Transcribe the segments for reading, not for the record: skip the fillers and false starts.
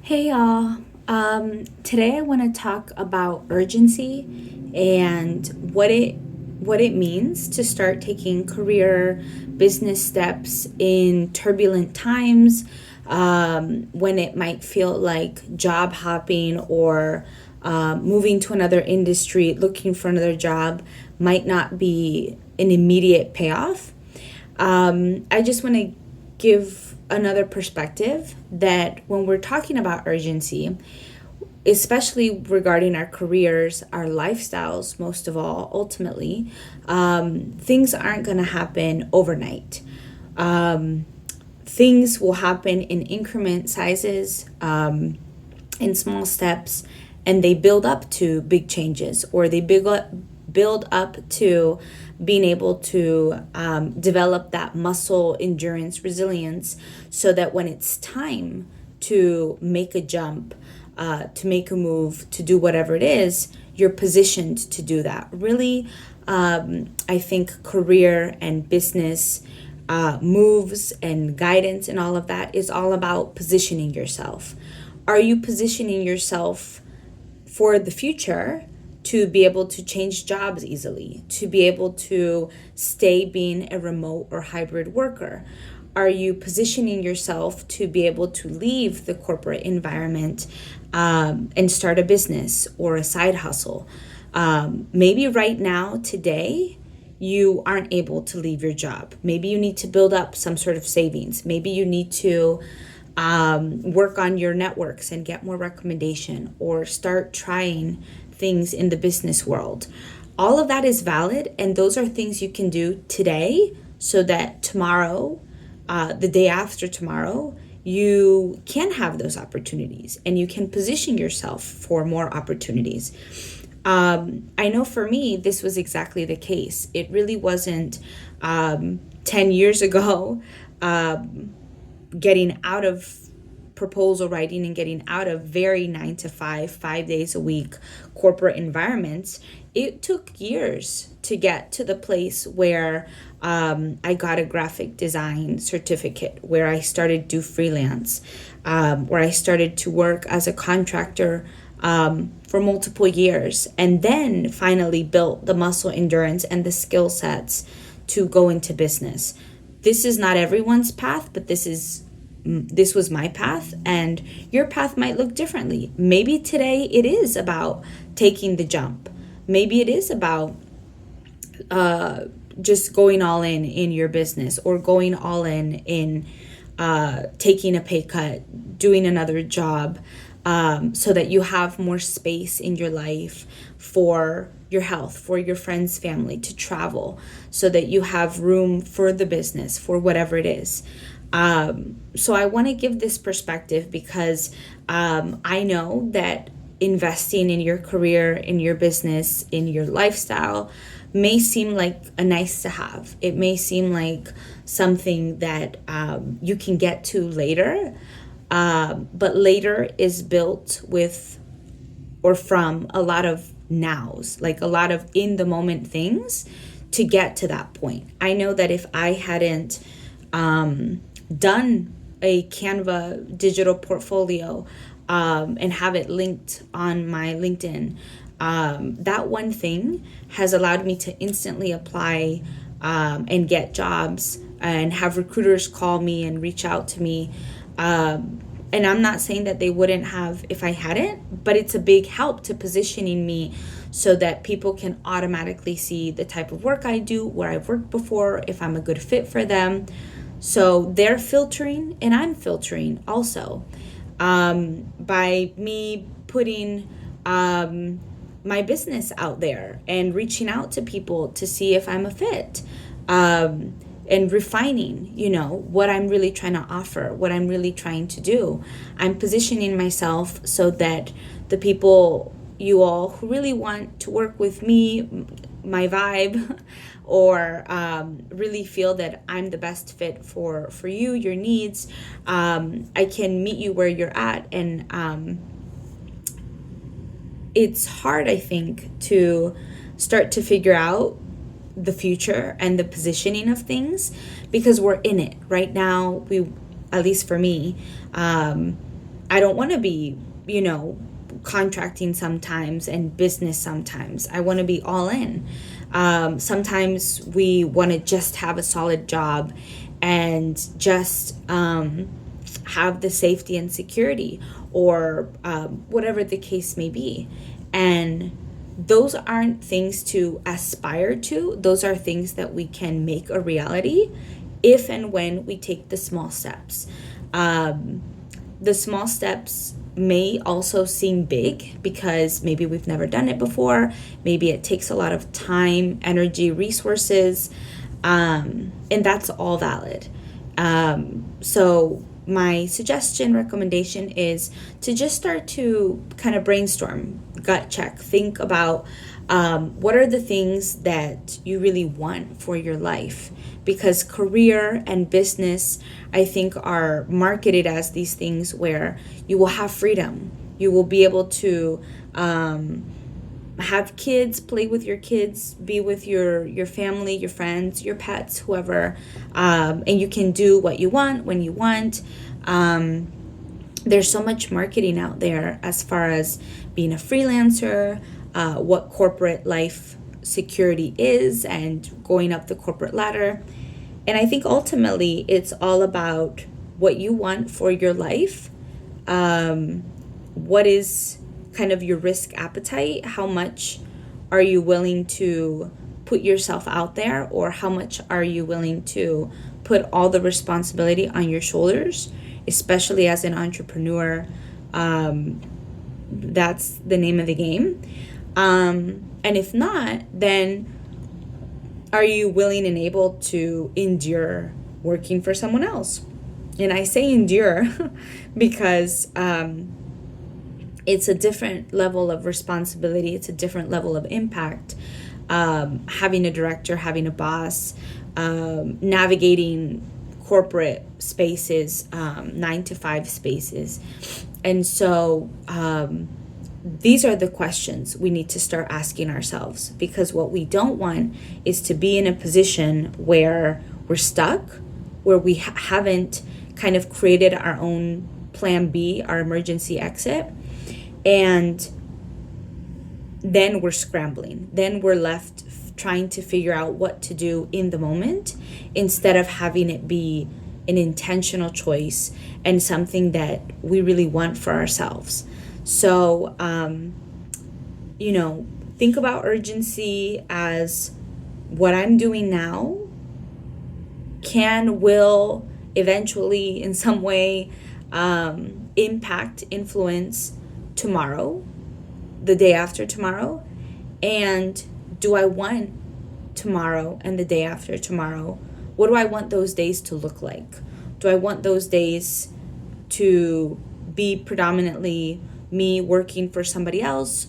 Hey y'all. Today I want to talk about urgency and what it means to start taking career business steps in turbulent times, when it might feel like job hopping or moving to another industry, looking for another job might not be an immediate payoff. I just want to give another perspective that when we're talking about urgency, especially regarding our careers, our lifestyles, most of all, ultimately, things aren't going to happen overnight. Um, Things will happen in increment sizes, in small steps, and they build up to big changes, or they build up to being able to develop that muscle endurance resilience so that when it's time to make a jump, to make a move, to do whatever it is, you're positioned to do that. Really, I think career and business moves and guidance and all of that is all about positioning yourself. Are you positioning yourself for the future to be able to change jobs easily, to be able to stay being a remote or hybrid worker? Are you positioning yourself to be able to leave the corporate environment and start a business or a side hustle? Maybe right now, today, you aren't able to leave your job. Maybe you need to build up some sort of savings. Maybe you need to work on your networks and get more recommendation or start trying things in the business world. All of that is valid, and those are things you can do today so that tomorrow, the day after tomorrow, you can have those opportunities and you can position yourself for more opportunities. I know for me, this was exactly the case. It really wasn't 10 years ago, getting out of proposal writing and getting out of very 9 to 5, 5 days a week corporate environments. It took years to get to the place where I got a graphic design certificate, where I started to do freelance, where I started to work as a contractor for multiple years, and then finally built the muscle endurance and the skill sets to go into business. This is not everyone's path, but this was my path, and your path might look differently. Maybe today it is about taking the jump. Maybe it is about just going all in your business, or going all in taking a pay cut, doing another job, so that you have more space in your life for your health, for your friends, family, to travel, so that you have room for the business, for whatever it is. So I want to give this perspective because I know that investing in your career, in your business, in your lifestyle may seem like a nice to have. It may seem like something that you can get to later, but later is built with or from a lot of nows, like a lot of in the moment things to get to that point. I know that if I hadn't done a Canva digital portfolio and have it linked on my LinkedIn, that one thing has allowed me to instantly apply and get jobs and have recruiters call me and reach out to me. And I'm not saying that they wouldn't have if I hadn't, but it's a big help to positioning me so that people can automatically see the type of work I do, where I've worked before, if I'm a good fit for them. So they're filtering and I'm filtering also, by me putting my business out there and reaching out to people to see if I'm a fit, and refining, what I'm really trying to offer, what I'm really trying to do. I'm positioning myself so that the people, you all who really want to work with me, my vibe, or really feel that I'm the best fit for you, your needs, I can meet you where you're at. And it's hard, I think, to start to figure out the future and the positioning of things because we're in it right now. At least for me, I don't want to be, you know, contracting sometimes and business sometimes. I want to be all in. Sometimes we want to just have a solid job and just have the safety and security, or whatever the case may be. And those aren't things to aspire to, those are things that we can make a reality if and when we take the small steps. The small steps may also seem big because maybe we've never done it before. Maybe it takes a lot of time, energy, resources, and that's all valid. So my suggestion, recommendation is to just start to kind of brainstorm, gut check, think about what are the things that you really want for your life, because career and business, I think, are marketed as these things where you will have freedom, you will be able to have kids, play with your kids, be with your family, your friends, your pets, whoever, and you can do what you want when you want. There's so much marketing out there as far as being a freelancer, what corporate life security is, and going up the corporate ladder. And I think ultimately it's all about what you want for your life. What is kind of your risk appetite? How much are you willing to put yourself out there, or how much are you willing to put all the responsibility on your shoulders, especially as an entrepreneur? That's the name of the game. And if not, then are you willing and able to endure working for someone else? And I say endure because it's a different level of responsibility. It's a different level of impact. Having a director, having a boss, navigating corporate spaces, 9 to 5 spaces. And so these are the questions we need to start asking ourselves, because what we don't want is to be in a position where we're stuck, where we haven't kind of created our own plan B, our emergency exit, and then we're scrambling. Then we're left trying to figure out what to do in the moment, instead of having it be an intentional choice and something that we really want for ourselves. So, think about urgency as what I'm doing now will eventually in some way impact, influence tomorrow, the day after tomorrow. And do I want tomorrow and the day after tomorrow? What do I want those days to look like? Do I want those days to be predominantly me working for somebody else,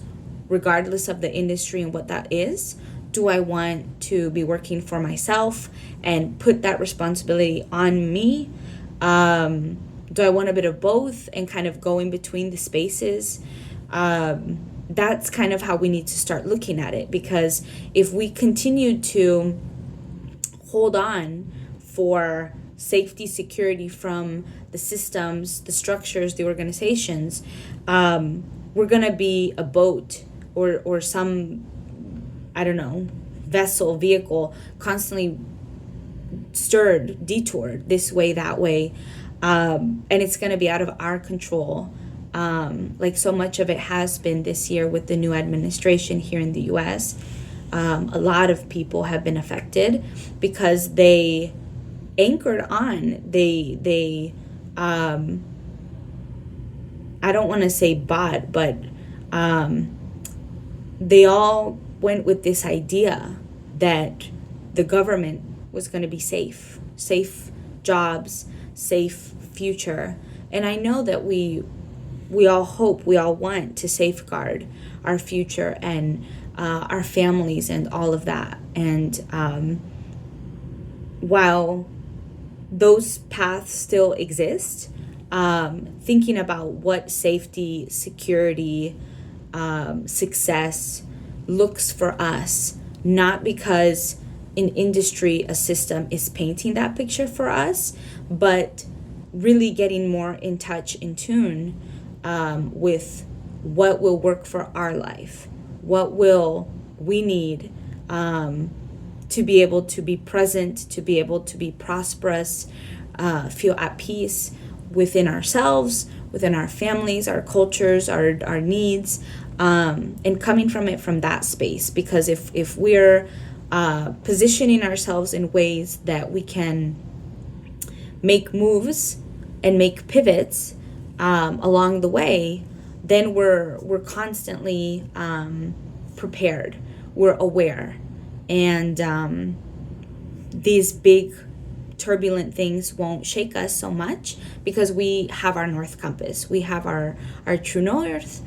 regardless of the industry and what that is? Do I want to be working for myself and put that responsibility on me? Do I want a bit of both and kind of go in between the spaces? That's kind of how we need to start looking at it, because if we continue to hold on for safety, security from the systems, the structures, the organizations, we're going to be a boat or some, I don't know, vessel, vehicle, constantly stirred, detoured this way, that way. And it's going to be out of our control. Like so much of it has been this year with the new administration here in the US. A lot of people have been affected because they anchored on, they I don't want to say bought, but they all went with this idea that the government was going to be safe jobs, safe future. And I know that we all hope, we all want to safeguard our future and our families and all of that. And while those paths still exist, thinking about what safety, security, success looks for us, not because an industry, a system is painting that picture for us, but really getting more in touch, in tune with what will work for our life, what will we need to be able to be present, to be able to be prosperous, feel at peace within ourselves, within our families, our cultures, our needs, and coming from it from that space. Because if we're positioning ourselves in ways that we can make moves and make pivots along the way, then we're constantly prepared. We're aware, and these big turbulent things won't shake us so much because we have our north compass. We have our true north.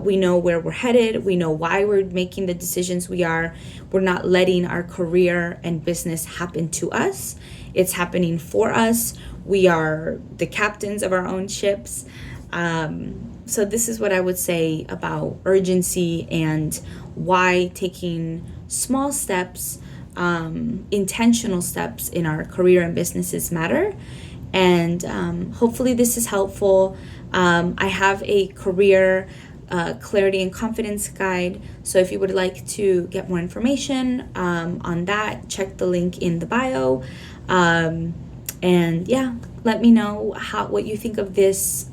We know where we're headed. We know why we're making the decisions we are. We're not letting our career and business happen to us. It's happening for us. We are the captains of our own ships. So this is what I would say about urgency and why taking small steps, intentional steps in our career and businesses matter. And hopefully this is helpful. I have a career clarity and confidence guide. So if you would like to get more information on that, check the link in the bio. And yeah, let me know what you think of this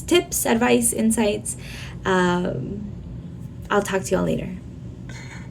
tips, advice, insights. I'll talk to y'all later.